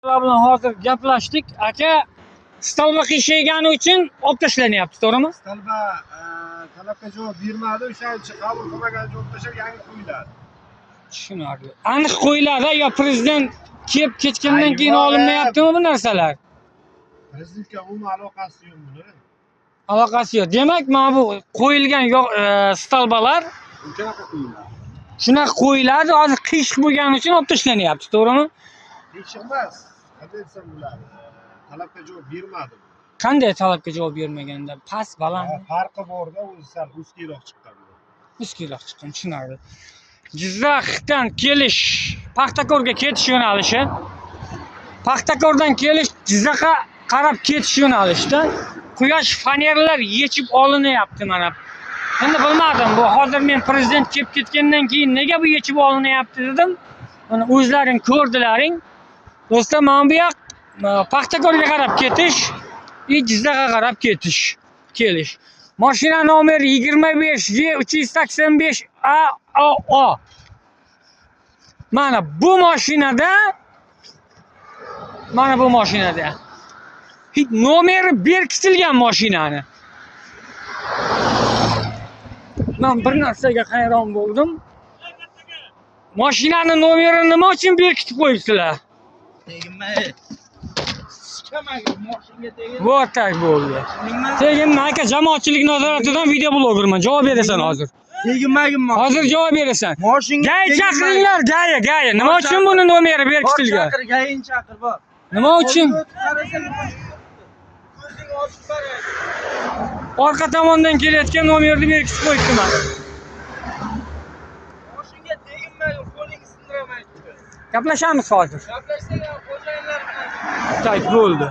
bilan hozir gaplashdik. Aka, stalba qiyshagani uchun olib tashlanyapti, to'g'rimi? Talaba talabga javob bermadi, o'shancha qabul qilmagan javob tashlab yangi qo'yiladi. Tushunarli. Aniq qo'yiladi yo prezident kelib ketgandan keyin olinmayaptimi bu narsalar? Prezidentga umuman aloqasi yo'q buni. Aloqasi yo'q. Demak, mana bu qo'yilgan stalbalar O'shanaqa qo'yiladi. shunaqa qo'yiladi, hozir qiyshiq bo'lgani uchun olib tashlanyapti, to'g'rimi? Hech emas. Qanday desam bo'ladi? Talabga javob bermadi. Qanday talabga javob bermaganda? Past, baland, Farqi bor-da, o'zi sal o'zkeyroq chiqqan. muskilroq chiqqan, tushunarli. Jizzaxdan kelish, Paxtakorga ketish yo'nalishi. Paxtakordan kelish Jizzaxga qarab ketish yo'nalishida quyosh fanerlar yechib olinyapti mana. Endi bilmadim, bu hozir men prezident kelib ketgandan keyin nega bu yechib olinyapti dedim. Mana o'zlaring ko'rdilaring. Do'stlar, mana bu yoq Paxtakorga qarab ketish, Jizzaxga qarab ketish, kelish. Mashina nomeri 25G385AO. Mana bu mashinada nomeri berkitilgan mashinani. Men bir narsaga hayron bo'ldim. Mashinani nomerini nima uchun berkitib qo'yibsizlar? Tegmay. Sikamaga mashinaga tegib. Bu tak bo'ldi. Tegimman aka, jamoatchilik nazoratidan video blogerman. Javob berasan hozir. Tegmagin mashina. Hozir javob berasan. Mashinaga Gay chaqiringlar, gay. Nima uchun buni nomeri berkitilgan? Chaqir, gayin chaqir bor. Nima uchun? Qarasang ko'zing ochib qaraydi. Orqa tomondan kelayotgan nomerni berkitib qo'yibdi mana. Mashinaga tegmagin, qo'ling sindiramaydi. Gaplashamiz hozir. Gaplashsang xo'jayinlar bilan. Tak bo'ldi.